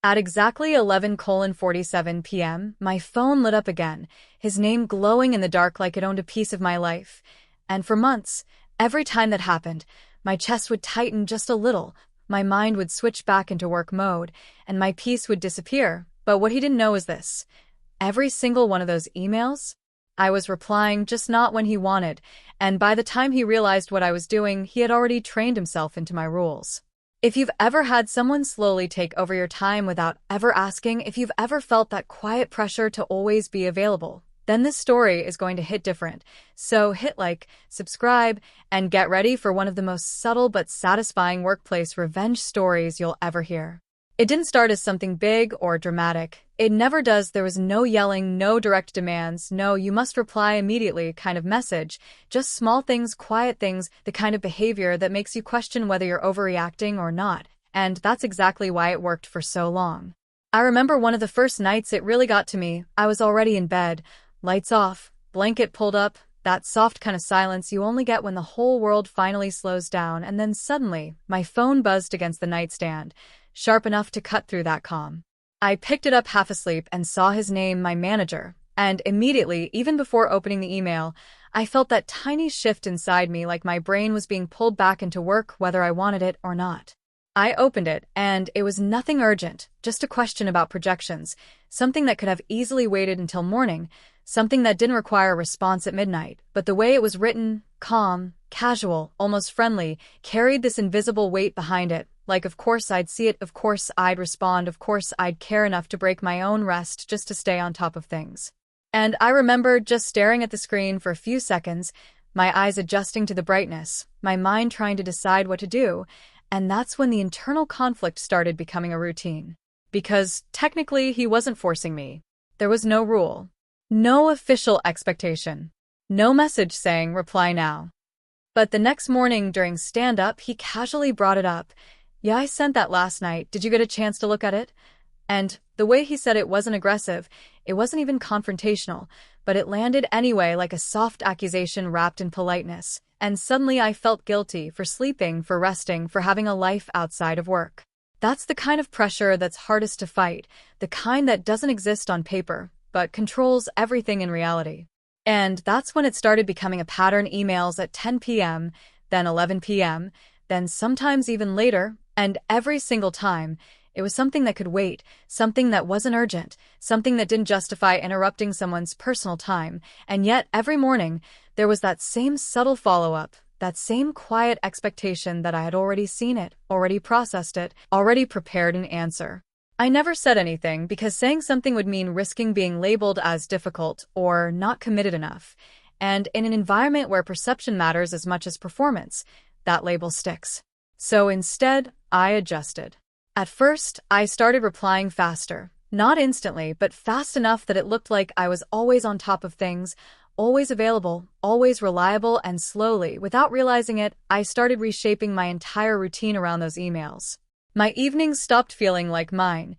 At exactly 11:47 p.m., my phone lit up again, his name glowing in the dark like it owned a piece of my life. And for months, every time that happened, my chest would tighten just a little, my mind would switch back into work mode, and my peace would disappear. But what he didn't know is this. Every single one of those emails, I was replying, just not when he wanted, and by the time he realized what I was doing, he had already trained himself into my rules. If you've ever had someone slowly take over your time without ever asking, if you've ever felt that quiet pressure to always be available, then this story is going to hit different. So hit like, subscribe, and get ready for one of the most subtle but satisfying workplace revenge stories you'll ever hear. It didn't start as something big or dramatic. It never does. There was no yelling, no direct demands, no you must reply immediately kind of message. Just small things, quiet things, the kind of behavior that makes you question whether you're overreacting or not. And that's exactly why it worked for so long. I remember one of the first nights it really got to me. I was already in bed, lights off, blanket pulled up, that soft kind of silence you only get when the whole world finally slows down, and then suddenly, my phone buzzed against the nightstand, sharp enough to cut through that calm. I picked it up half asleep and saw his name, my manager, and immediately, even before opening the email, I felt that tiny shift inside me like my brain was being pulled back into work whether I wanted it or not. I opened it, and it was nothing urgent, just a question about projections, something that could have easily waited until morning, something that didn't require a response at midnight, but the way it was written, calm, casual, almost friendly, carried this invisible weight behind it. Like, of course I'd see it, of course I'd respond, of course I'd care enough to break my own rest just to stay on top of things. And I remember just staring at the screen for a few seconds, my eyes adjusting to the brightness, my mind trying to decide what to do, and that's when the internal conflict started becoming a routine. Because, technically, he wasn't forcing me. There was no rule. No official expectation. No message saying, reply now. But the next morning during stand-up, he casually brought it up. Yeah, I sent that last night. Did you get a chance to look at it? And the way he said it wasn't aggressive, it wasn't even confrontational, but it landed anyway like a soft accusation wrapped in politeness. And suddenly I felt guilty for sleeping, for resting, for having a life outside of work. That's the kind of pressure that's hardest to fight, the kind that doesn't exist on paper, but controls everything in reality. And that's when it started becoming a pattern: emails at 10 p.m., then 11 p.m., then sometimes even later, and every single time, it was something that could wait, something that wasn't urgent, something that didn't justify interrupting someone's personal time, and yet every morning, there was that same subtle follow-up, that same quiet expectation that I had already seen it, already processed it, already prepared an answer. I never said anything because saying something would mean risking being labeled as difficult or not committed enough, and in an environment where perception matters as much as performance, that label sticks. So instead, I adjusted. At first, I started replying faster. Not instantly, but fast enough that it looked like I was always on top of things, always available, always reliable, and slowly, without realizing it, I started reshaping my entire routine around those emails. My evenings stopped feeling like mine.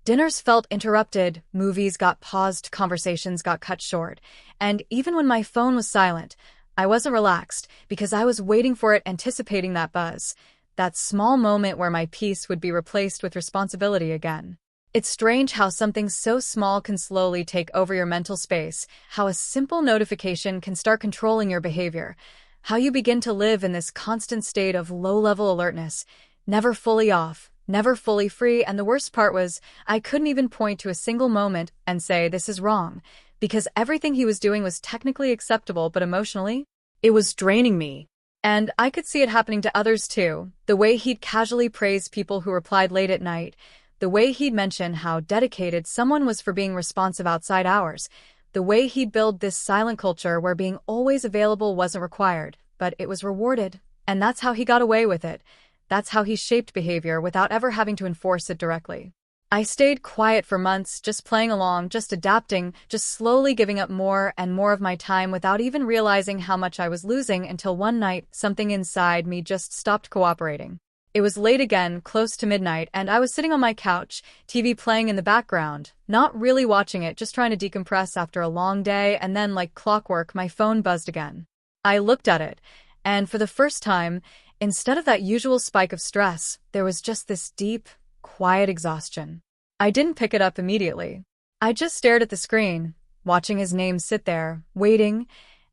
Dinners felt interrupted, movies got paused, conversations got cut short, and even when my phone was silent, I wasn't relaxed because I was waiting for it, anticipating that buzz. That small moment where my peace would be replaced with responsibility again. It's strange how something so small can slowly take over your mental space, how a simple notification can start controlling your behavior, how you begin to live in this constant state of low-level alertness, never fully off, never fully free, and the worst part was, I couldn't even point to a single moment and say, this is wrong, because everything he was doing was technically acceptable, but emotionally, it was draining me. And I could see it happening to others too, the way he'd casually praise people who replied late at night, the way he'd mention how dedicated someone was for being responsive outside hours, the way he'd build this silent culture where being always available wasn't required, but it was rewarded. And that's how he got away with it. That's how he shaped behavior without ever having to enforce it directly. I stayed quiet for months, just playing along, just adapting, just slowly giving up more and more of my time without even realizing how much I was losing until one night, something inside me just stopped cooperating. It was late again, close to midnight, and I was sitting on my couch, TV playing in the background, not really watching it, just trying to decompress after a long day, and then, like clockwork, my phone buzzed again. I looked at it, and for the first time, instead of that usual spike of stress, there was just this deep, quiet exhaustion. I didn't pick it up immediately. I just stared at the screen, watching his name sit there, waiting,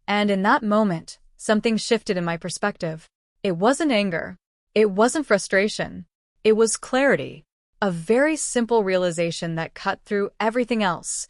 and in that moment, something shifted in my perspective. It wasn't anger. It wasn't frustration. It was clarity. A very simple realization that cut through everything else.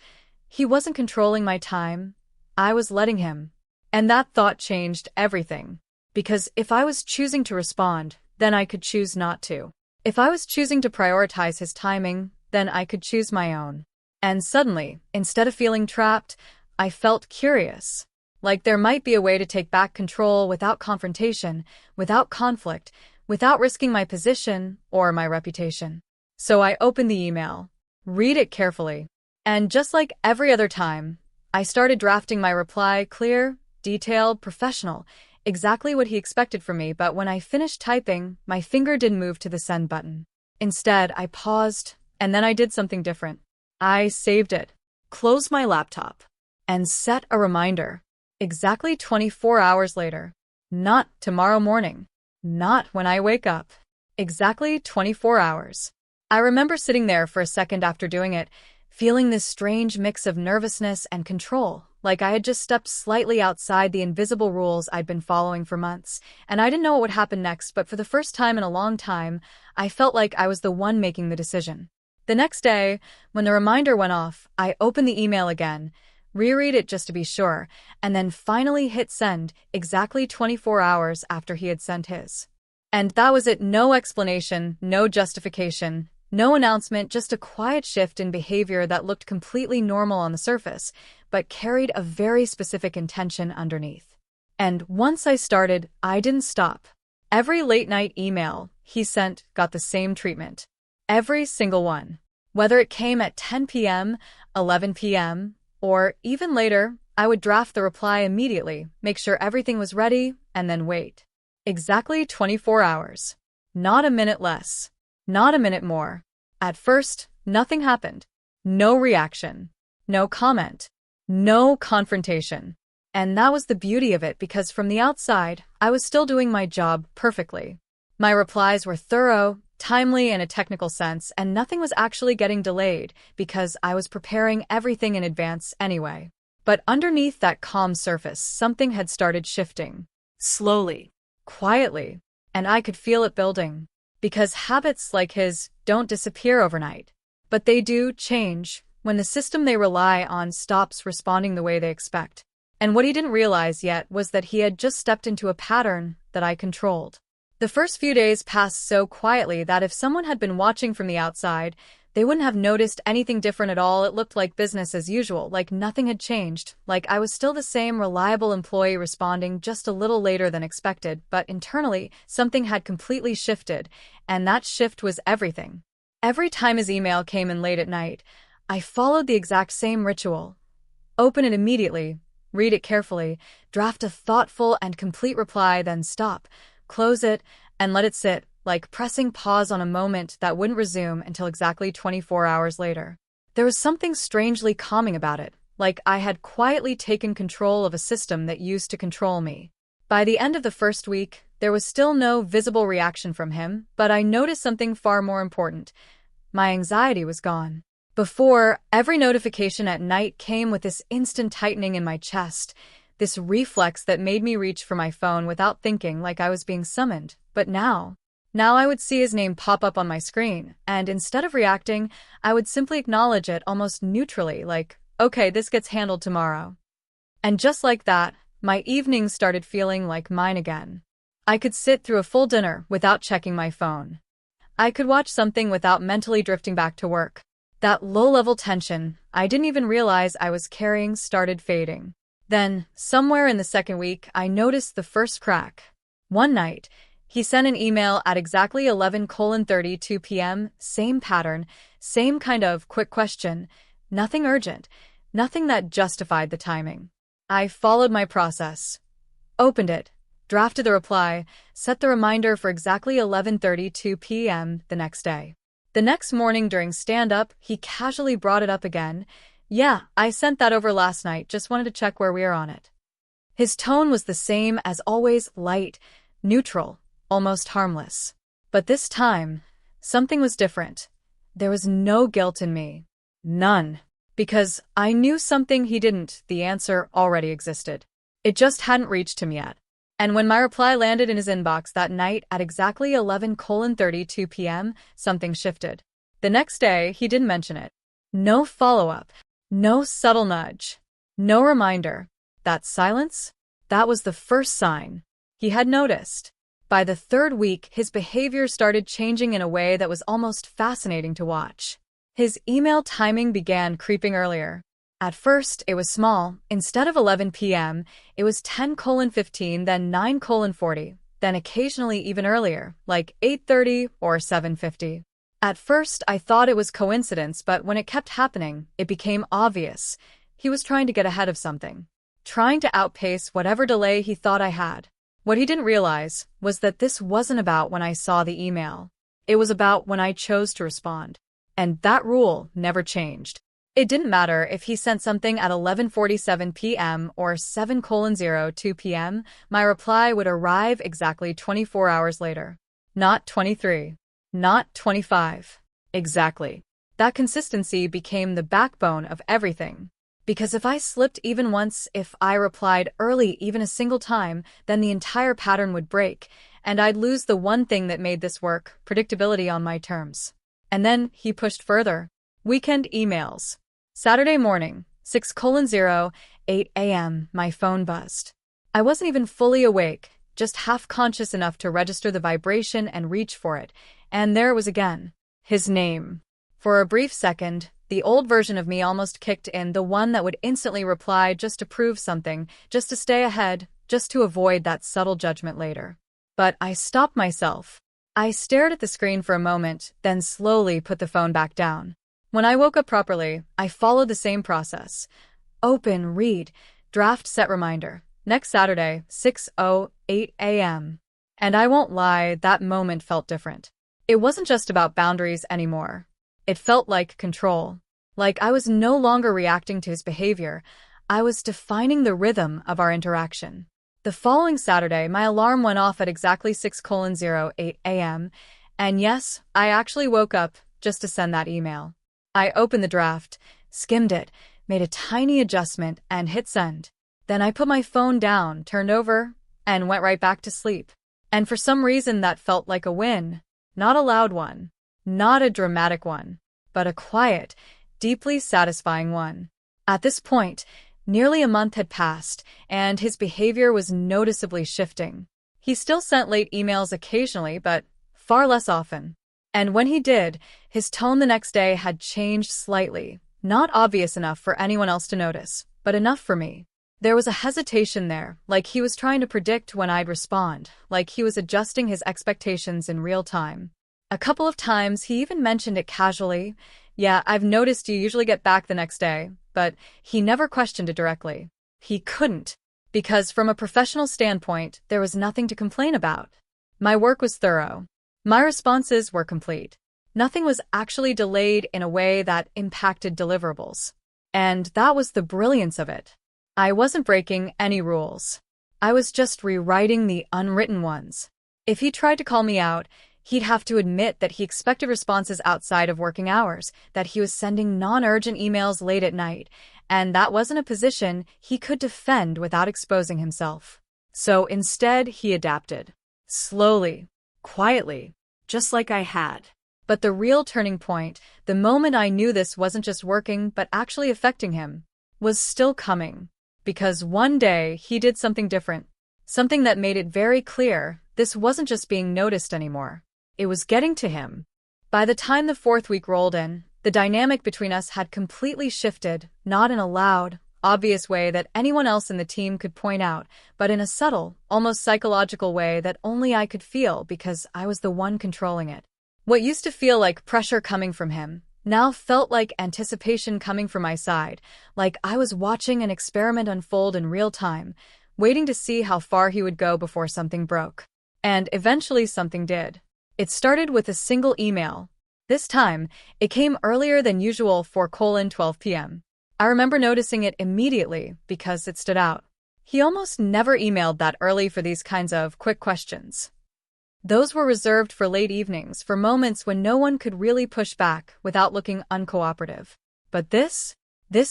He wasn't controlling my time. I was letting him. And that thought changed everything. Because if I was choosing to respond, then I could choose not to. If I was choosing to prioritize his timing, then I could choose my own. And suddenly, instead of feeling trapped, I felt curious. Like there might be a way to take back control without confrontation, without conflict, without risking my position or my reputation. So I opened the email, read it carefully, and just like every other time, I started drafting my reply clear, detailed, professional, exactly what he expected from me, but when I finished typing, my finger didn't move to the send button. Instead, I paused, and then I did something different. I saved it, closed my laptop, and set a reminder. Exactly 24 hours later. Not tomorrow morning. Not when I wake up. Exactly 24 hours. I remember sitting there for a second after doing it, feeling this strange mix of nervousness and control, like I had just stepped slightly outside the invisible rules I'd been following for months, and I didn't know what would happen next, but for the first time in a long time, I felt like I was the one making the decision. The next day, when the reminder went off, I opened the email again, reread it just to be sure, and then finally hit send exactly 24 hours after he had sent his. And that was it. No explanation, no justification, no announcement, just a quiet shift in behavior that looked completely normal on the surface, but carried a very specific intention underneath. And once I started, I didn't stop. Every late-night email he sent got the same treatment. Every single one. Whether it came at 10 p.m., 11 p.m., or even later, I would draft the reply immediately, make sure everything was ready, and then wait. Exactly 24 hours. Not a minute less. Not a minute more. At first, nothing happened. No reaction. No comment. No confrontation. And that was the beauty of it, because from the outside, I was still doing my job perfectly. My replies were thorough, timely in a technical sense, and nothing was actually getting delayed because I was preparing everything in advance anyway. But underneath that calm surface, something had started shifting. Slowly. Quietly. And I could feel it building. Because habits like his don't disappear overnight. But they do change when the system they rely on stops responding the way they expect. And what he didn't realize yet was that he had just stepped into a pattern that I controlled. The first few days passed so quietly that if someone had been watching from the outside, they wouldn't have noticed anything different at all. It looked like business as usual, like nothing had changed, like I was still the same reliable employee responding just a little later than expected, but internally, something had completely shifted, and that shift was everything. Every time his email came in late at night, I followed the exact same ritual. Open it immediately, read it carefully, draft a thoughtful and complete reply, then stop, close it, and let it sit, like pressing pause on a moment that wouldn't resume until exactly 24 hours later. There was something strangely calming about it, like I had quietly taken control of a system that used to control me. By the end of the first week, there was still no visible reaction from him, but I noticed something far more important. My anxiety was gone. Before, every notification at night came with this instant tightening in my chest, this reflex that made me reach for my phone without thinking, like I was being summoned. But now I would see his name pop up on my screen, and instead of reacting, I would simply acknowledge it almost neutrally, like, okay, this gets handled tomorrow. And just like that, my evenings started feeling like mine again. I could sit through a full dinner without checking my phone. I could watch something without mentally drifting back to work. That low-level tension I didn't even realize I was carrying started fading. Then, somewhere in the second week, I noticed the first crack. One night, he sent an email at exactly 11:32 p.m., same pattern, same kind of quick question, nothing urgent, nothing that justified the timing. I followed my process. Opened it, drafted the reply, set the reminder for exactly 11:32 p.m. the next day. The next morning during stand-up, he casually brought it up again. Yeah, I sent that over last night, just wanted to check where we are on it. His tone was the same as always, light, neutral, almost harmless. But this time, something was different. There was no guilt in me. None. Because I knew something he didn't, the answer already existed. It just hadn't reached him yet. And when my reply landed in his inbox that night at exactly 11:32 p.m., something shifted. The next day, he didn't mention it. No follow-up. No subtle nudge. No reminder. That silence? That was the first sign. He had noticed. By the third week, his behavior started changing in a way that was almost fascinating to watch. His email timing began creeping earlier. At first, it was small. Instead of 11 p.m., it was 10:15, then 9:40, then occasionally even earlier, like 8:30 or 7:50. At first, I thought it was coincidence, but when it kept happening, it became obvious. He was trying to get ahead of something. Trying to outpace whatever delay he thought I had. What he didn't realize was that this wasn't about when I saw the email. It was about when I chose to respond. And that rule never changed. It didn't matter if he sent something at 11:47 p.m. or 7:02 p.m., my reply would arrive exactly 24 hours later. Not 23. Not 25. Exactly. That consistency became the backbone of everything. Because if I slipped even once, if I replied early even a single time, then the entire pattern would break, and I'd lose the one thing that made this work, predictability on my terms. And then he pushed further. Weekend emails. Saturday morning, 6:08 a.m., my phone buzzed. I wasn't even fully awake, just half-conscious enough to register the vibration and reach for it, and there it was again. His name. For a brief second, the old version of me almost kicked in, the one that would instantly reply just to prove something, just to stay ahead, just to avoid that subtle judgment later. But I stopped myself. I stared at the screen for a moment, then slowly put the phone back down. When I woke up properly, I followed the same process. Open, read, draft, set reminder. Next Saturday, 6:08 a.m. And I won't lie, that moment felt different. It wasn't just about boundaries anymore. It felt like control. Like I was no longer reacting to his behavior. I was defining the rhythm of our interaction. The following Saturday, my alarm went off at exactly 6:08 a.m. And yes, I actually woke up just to send that email. I opened the draft, skimmed it, made a tiny adjustment, and hit send. Then I put my phone down, turned over, and went right back to sleep. And for some reason that felt like a win. Not a loud one. Not a dramatic one. But a quiet, deeply satisfying one. At this point, nearly a month had passed, and his behavior was noticeably shifting. He still sent late emails occasionally, but far less often. And when he did, his tone the next day had changed slightly. Not obvious enough for anyone else to notice, but enough for me. There was a hesitation there, like he was trying to predict when I'd respond, like he was adjusting his expectations in real time. A couple of times he even mentioned it casually. Yeah, I've noticed you usually get back the next day, but he never questioned it directly. He couldn't, because from a professional standpoint, there was nothing to complain about. My work was thorough. My responses were complete. Nothing was actually delayed in a way that impacted deliverables. And that was the brilliance of it. I wasn't breaking any rules. I was just rewriting the unwritten ones. If he tried to call me out, he'd have to admit that he expected responses outside of working hours, that he was sending non-urgent emails late at night, and that wasn't a position he could defend without exposing himself. So instead, he adapted. Slowly, quietly, just like I had. But the real turning point, the moment I knew this wasn't just working but actually affecting him, was still coming. Because one day, he did something different. Something that made it very clear this wasn't just being noticed anymore. It was getting to him. By the time the fourth week rolled in, the dynamic between us had completely shifted, not in a loud, obvious way that anyone else in the team could point out, but in a subtle, almost psychological way that only I could feel because I was the one controlling it. What used to feel like pressure coming from him now felt like anticipation coming from my side, like I was watching an experiment unfold in real time, waiting to see how far he would go before something broke. And eventually something did. It started with a single email. This time, it came earlier than usual, 4:12 p.m. I remember noticing it immediately because it stood out. He almost never emailed that early for these kinds of quick questions. Those were reserved for late evenings, for moments when no one could really push back without looking uncooperative. But this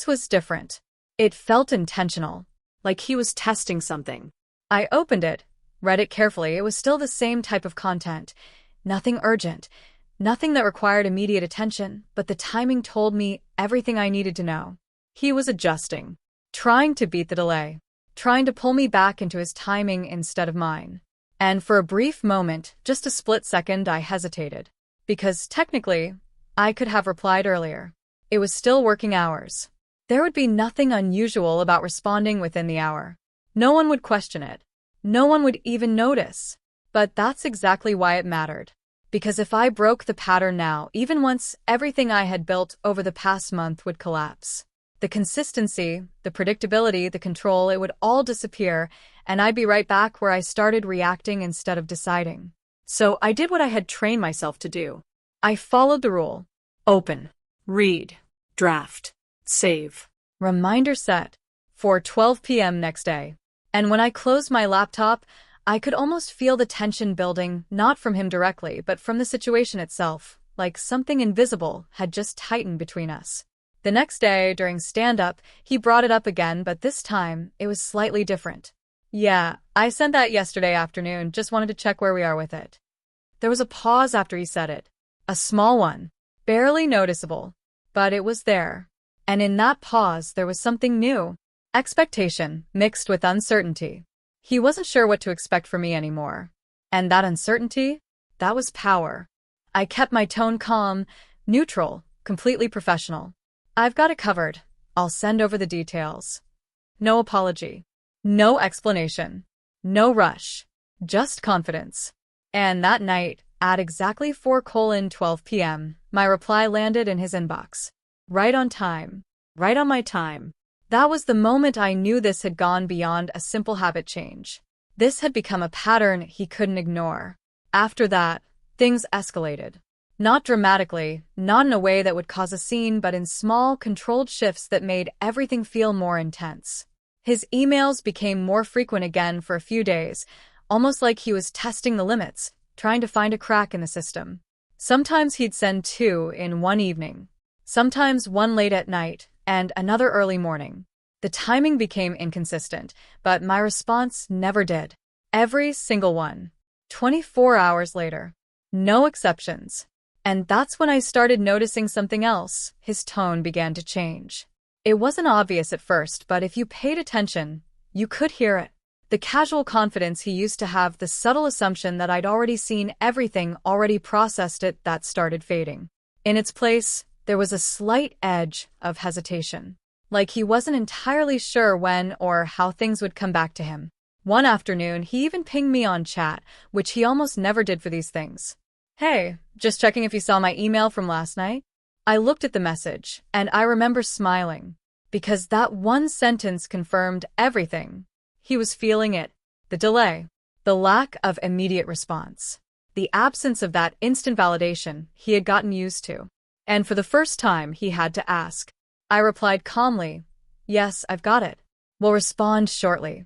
was different. It felt intentional, like he was testing something. I opened it, read it carefully. It was still the same type of content. Nothing urgent, nothing that required immediate attention, but the timing told me everything I needed to know. He was adjusting, trying to beat the delay, trying to pull me back into his timing instead of mine. And for a brief moment, just a split second, I hesitated. Because technically, I could have replied earlier. It was still working hours. There would be nothing unusual about responding within the hour. No one would question it. No one would even notice. But that's exactly why it mattered. Because if I broke the pattern now, even once, everything I had built over the past month would collapse. The consistency, the predictability, the control, it would all disappear, and I'd be right back where I started, reacting instead of deciding. So I did what I had trained myself to do. I followed the rule. Open, read, draft, save. Reminder set for 12 p.m. next day. And when I closed my laptop, I could almost feel the tension building, not from him directly, but from the situation itself, like something invisible had just tightened between us. The next day, during stand-up, he brought it up again, but this time, it was slightly different. Yeah, I sent that yesterday afternoon, just wanted to check where we are with it. There was a pause after he said it. A small one. Barely noticeable. But it was there. And in that pause, there was something new. Expectation, mixed with uncertainty. He wasn't sure what to expect from me anymore. And that uncertainty? That was power. I kept my tone calm, neutral, completely professional. I've got it covered. I'll send over the details. No apology. No explanation. No rush. Just confidence. And that night, at exactly 4:12 p.m., my reply landed in his inbox. Right on time. Right on my time. That was the moment I knew this had gone beyond a simple habit change. This had become a pattern he couldn't ignore. After that, things escalated. Not dramatically, not in a way that would cause a scene, but in small, controlled shifts that made everything feel more intense. His emails became more frequent again for a few days, almost like he was testing the limits, trying to find a crack in the system. Sometimes he'd send 2 in one evening, sometimes one late at night, and another early morning. The timing became inconsistent, but my response never did. Every single one. 24 hours later. No exceptions. And that's when I started noticing something else. His tone began to change. It wasn't obvious at first, but if you paid attention, you could hear it. The casual confidence he used to have, the subtle assumption that I'd already seen everything, already processed it, that started fading. In its place, there was a slight edge of hesitation. Like he wasn't entirely sure when or how things would come back to him. One afternoon, he even pinged me on chat, which he almost never did for these things. Hey, just checking if you saw my email from last night? I looked at the message, and I remember smiling, because that one sentence confirmed everything. He was feeling it. The delay. The lack of immediate response. The absence of that instant validation he had gotten used to. And for the first time, he had to ask. I replied calmly, yes, I've got it. We'll respond shortly.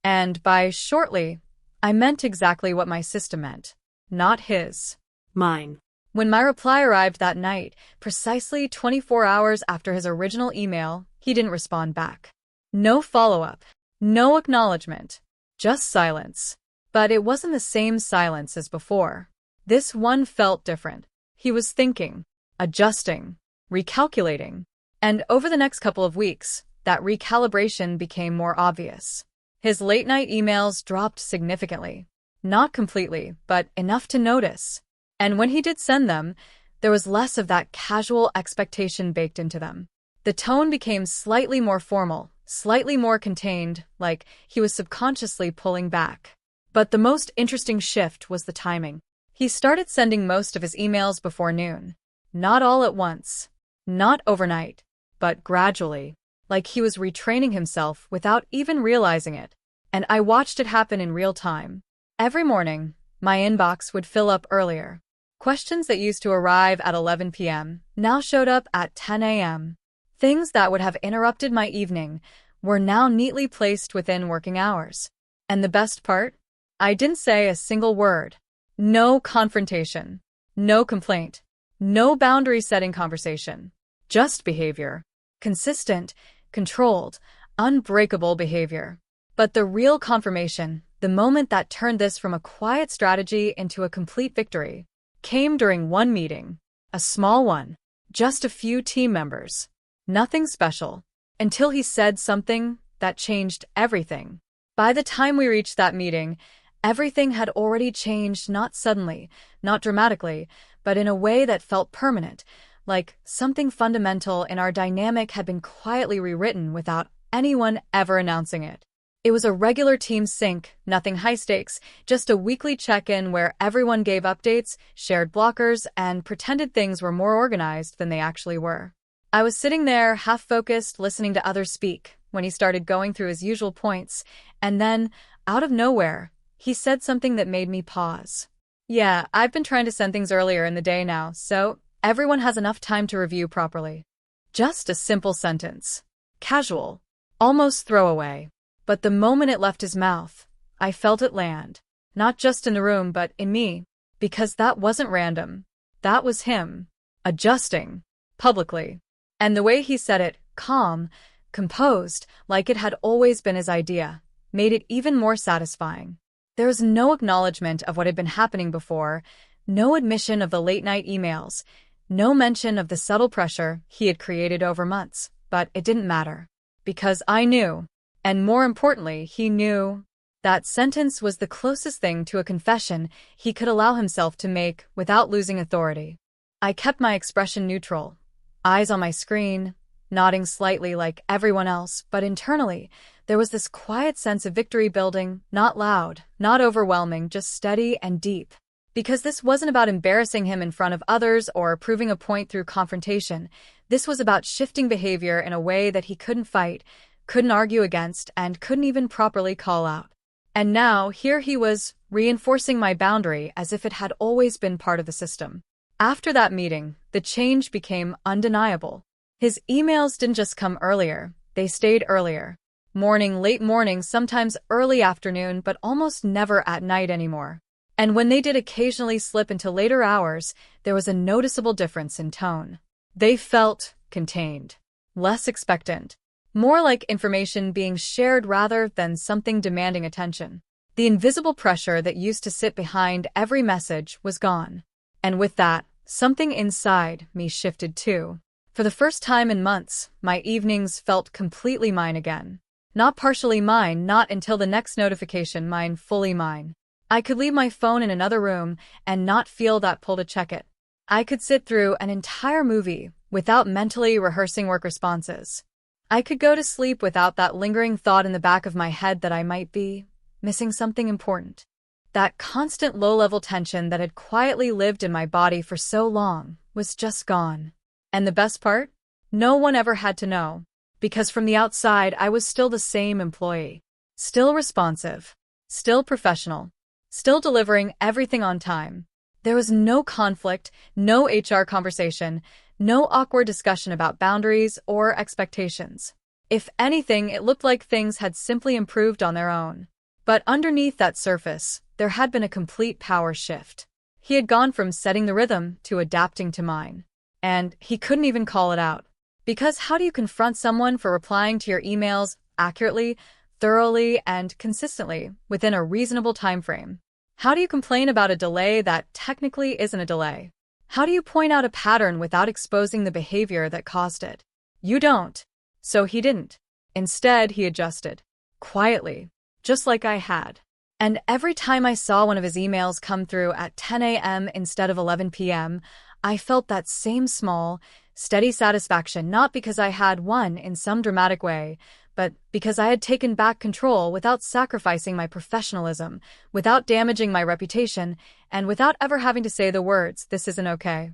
And by shortly, I meant exactly what my system meant. Not his. Mine. When my reply arrived that night, precisely 24 hours after his original email, he didn't respond back. No follow-up. No acknowledgement. Just silence. But it wasn't the same silence as before. This one felt different. He was thinking, adjusting, recalculating. And over the next couple of weeks, that recalibration became more obvious. His late-night emails dropped significantly. Not completely, but enough to notice. And when he did send them, there was less of that casual expectation baked into them. The tone became slightly more formal, slightly more contained, like he was subconsciously pulling back. But the most interesting shift was the timing. He started sending most of his emails before noon. Not all at once. Not overnight. But gradually. Like he was retraining himself without even realizing it. And I watched it happen in real time. Every morning, my inbox would fill up earlier. Questions that used to arrive at 11 p.m. now showed up at 10 a.m. Things that would have interrupted my evening were now neatly placed within working hours. And the best part? I didn't say a single word. No confrontation. No complaint. No boundary-setting conversation. Just behavior. Consistent, controlled, unbreakable behavior. But the real confirmation, the moment that turned this from a quiet strategy into a complete victory, came during one meeting. A small one. Just a few team members. Nothing special. Until he said something that changed everything. By the time we reached that meeting, everything had already changed, not suddenly, not dramatically, but in a way that felt permanent, like something fundamental in our dynamic had been quietly rewritten without anyone ever announcing it. It was a regular team sync, nothing high stakes, just a weekly check-in where everyone gave updates, shared blockers, and pretended things were more organized than they actually were. I was sitting there, half-focused, listening to others speak, when he started going through his usual points, and then, out of nowhere, he said something that made me pause. Yeah, I've been trying to send things earlier in the day now, so everyone has enough time to review properly. Just a simple sentence. Casual. Almost throwaway. But the moment it left his mouth, I felt it land. Not just in the room, but in me. Because that wasn't random. That was him. Adjusting. Publicly. And the way he said it, calm, composed, like it had always been his idea, made it even more satisfying. There was no acknowledgement of what had been happening before, no admission of the late-night emails, no mention of the subtle pressure he had created over months. But it didn't matter. Because I knew. And more importantly, he knew. That sentence was the closest thing to a confession he could allow himself to make without losing authority. I kept my expression neutral, eyes on my screen, nodding slightly like everyone else, but internally, there was this quiet sense of victory building, not loud, not overwhelming, just steady and deep. Because this wasn't about embarrassing him in front of others or proving a point through confrontation. This was about shifting behavior in a way that he couldn't fight, couldn't argue against, and couldn't even properly call out. And now, here he was, reinforcing my boundary as if it had always been part of the system. After that meeting, the change became undeniable. His emails didn't just come earlier, they stayed earlier. Morning, late morning, sometimes early afternoon, but almost never at night anymore. And when they did occasionally slip into later hours, there was a noticeable difference in tone. They felt contained, less expectant. More like information being shared rather than something demanding attention. The invisible pressure that used to sit behind every message was gone. And with that, something inside me shifted too. For the first time in months, my evenings felt completely mine again. Not partially mine, not until the next notification, mine, fully mine. I could leave my phone in another room and not feel that pull to check it. I could sit through an entire movie without mentally rehearsing work responses. I could go to sleep without that lingering thought in the back of my head that I might be missing something important. That constant low-level tension that had quietly lived in my body for so long was just gone. And the best part? No one ever had to know. Because from the outside, I was still the same employee. Still responsive. Still professional. Still delivering everything on time. There was no conflict, no HR conversation, no awkward discussion about boundaries or expectations. If anything, it looked like things had simply improved on their own. But underneath that surface, there had been a complete power shift. He had gone from setting the rhythm to adapting to mine. And he couldn't even call it out. Because how do you confront someone for replying to your emails accurately, thoroughly, and consistently within a reasonable time frame? How do you complain about a delay that technically isn't a delay? How do you point out a pattern without exposing the behavior that caused it? You don't. So he didn't. Instead, he adjusted. Quietly. Just like I had. And every time I saw one of his emails come through at 10 a.m. instead of 11 p.m., I felt that same small, steady satisfaction, not because I had won in some dramatic way, but because I had taken back control without sacrificing my professionalism, without damaging my reputation, and without ever having to say the words, "This isn't okay."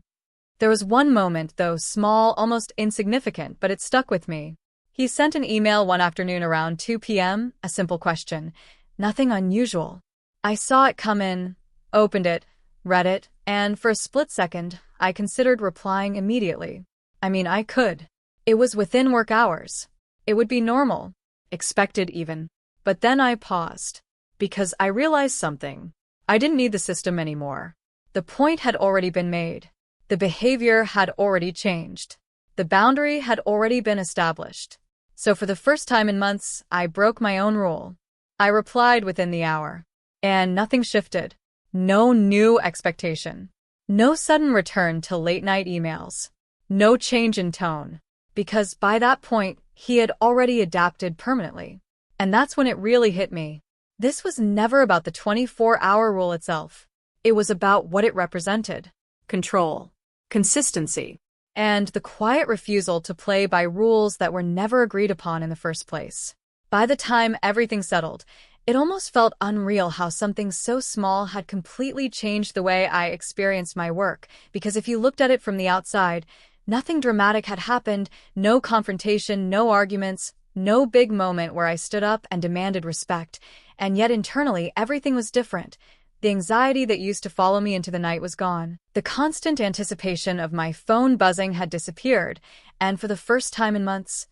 There was one moment, though small, almost insignificant, but it stuck with me. He sent an email one afternoon around 2 p.m., a simple question. Nothing unusual. I saw it come in, opened it, read it, and for a split second, I considered replying immediately. I mean, I could. It was within work hours. It would be normal. Expected even. But then I paused. Because I realized something. I didn't need the system anymore. The point had already been made. The behavior had already changed. The boundary had already been established. So for the first time in months, I broke my own rule. I replied within the hour. And nothing shifted. No new expectation. No sudden return to late-night emails. No change in tone. Because by that point, he had already adapted permanently. And that's when it really hit me. This was never about the 24-hour rule itself. It was about what it represented. Control. Consistency. And the quiet refusal to play by rules that were never agreed upon in the first place. By the time everything settled, it almost felt unreal how something so small had completely changed the way I experienced my work, because if you looked at it from the outside, nothing dramatic had happened, no confrontation, no arguments, no big moment where I stood up and demanded respect, and yet internally everything was different. The anxiety that used to follow me into the night was gone. The constant anticipation of my phone buzzing had disappeared, and for the first time in months,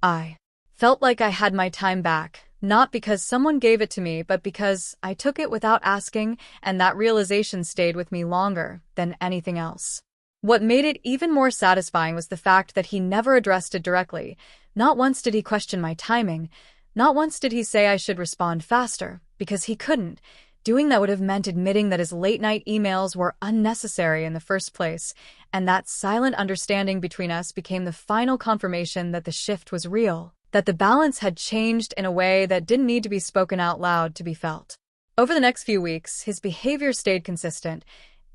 I felt like I had my time back, not because someone gave it to me, but because I took it without asking, and that realization stayed with me longer than anything else. What made it even more satisfying was the fact that he never addressed it directly. Not once did he question my timing. Not once did he say I should respond faster, because he couldn't. Doing that would have meant admitting that his late-night emails were unnecessary in the first place, and that silent understanding between us became the final confirmation that the shift was real, that the balance had changed in a way that didn't need to be spoken out loud to be felt. Over the next few weeks, his behavior stayed consistent.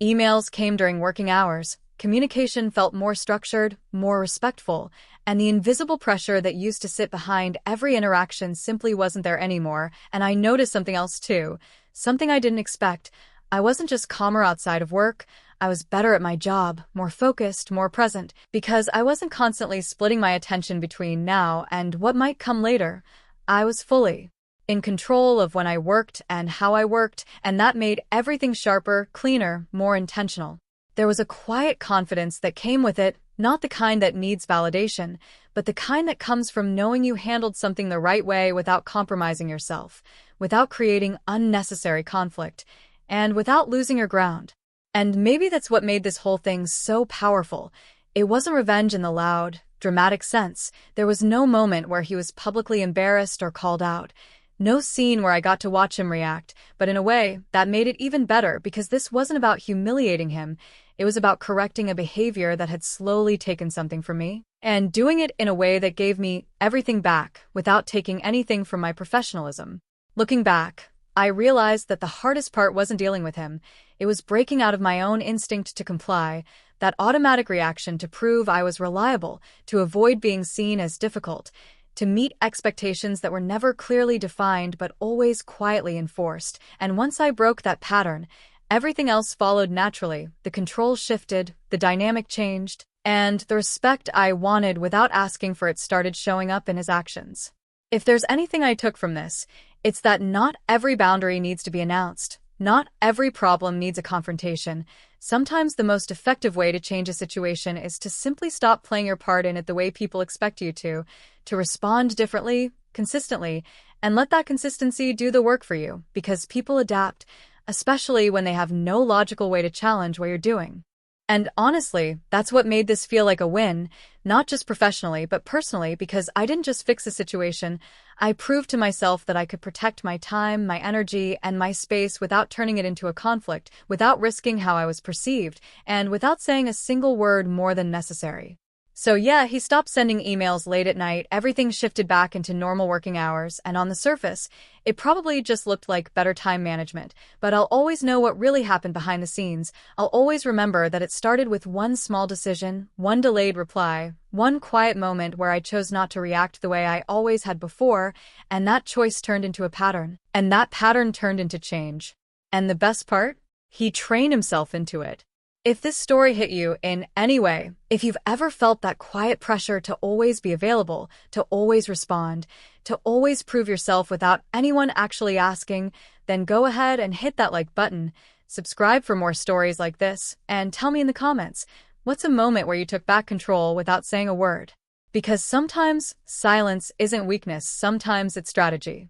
Emails came during working hours, communication felt more structured, more respectful, and the invisible pressure that used to sit behind every interaction simply wasn't there anymore. And I noticed something else too, something I didn't expect. I wasn't just calmer outside of work, I was better at my job, more focused, more present, because I wasn't constantly splitting my attention between now and what might come later. I was fully in control of when I worked and how I worked, and that made everything sharper, cleaner, more intentional. There was a quiet confidence that came with it, not the kind that needs validation, but the kind that comes from knowing you handled something the right way without compromising yourself, without creating unnecessary conflict, and without losing your ground. And maybe that's what made this whole thing so powerful. It wasn't revenge in the loud, dramatic sense. There was no moment where he was publicly embarrassed or called out. No scene where I got to watch him react, but in a way, that made it even better because this wasn't about humiliating him. It was about correcting a behavior that had slowly taken something from me, and doing it in a way that gave me everything back without taking anything from my professionalism. Looking back, I realized that the hardest part wasn't dealing with him. It was breaking out of my own instinct to comply, that automatic reaction to prove I was reliable, to avoid being seen as difficult, to meet expectations that were never clearly defined but always quietly enforced. And once I broke that pattern, everything else followed naturally. The control shifted, the dynamic changed, and the respect I wanted without asking for it started showing up in his actions. If there's anything I took from this, it's that not every boundary needs to be announced. Not every problem needs a confrontation. Sometimes the most effective way to change a situation is to simply stop playing your part in it the way people expect you to respond differently, consistently, and let that consistency do the work for you, because people adapt, especially when they have no logical way to challenge what you're doing. And honestly, that's what made this feel like a win, not just professionally, but personally, because I didn't just fix a situation. I proved to myself that I could protect my time, my energy, and my space without turning it into a conflict, without risking how I was perceived, and without saying a single word more than necessary. So yeah, he stopped sending emails late at night, everything shifted back into normal working hours, and on the surface, it probably just looked like better time management, but I'll always know what really happened behind the scenes. I'll always remember that it started with one small decision, one delayed reply, one quiet moment where I chose not to react the way I always had before, and that choice turned into a pattern, and that pattern turned into change. And the best part? He trained himself into it. If this story hit you in any way, if you've ever felt that quiet pressure to always be available, to always respond, to always prove yourself without anyone actually asking, then go ahead and hit that like button, subscribe for more stories like this, and tell me in the comments, what's a moment where you took back control without saying a word? Because sometimes silence isn't weakness, sometimes it's strategy.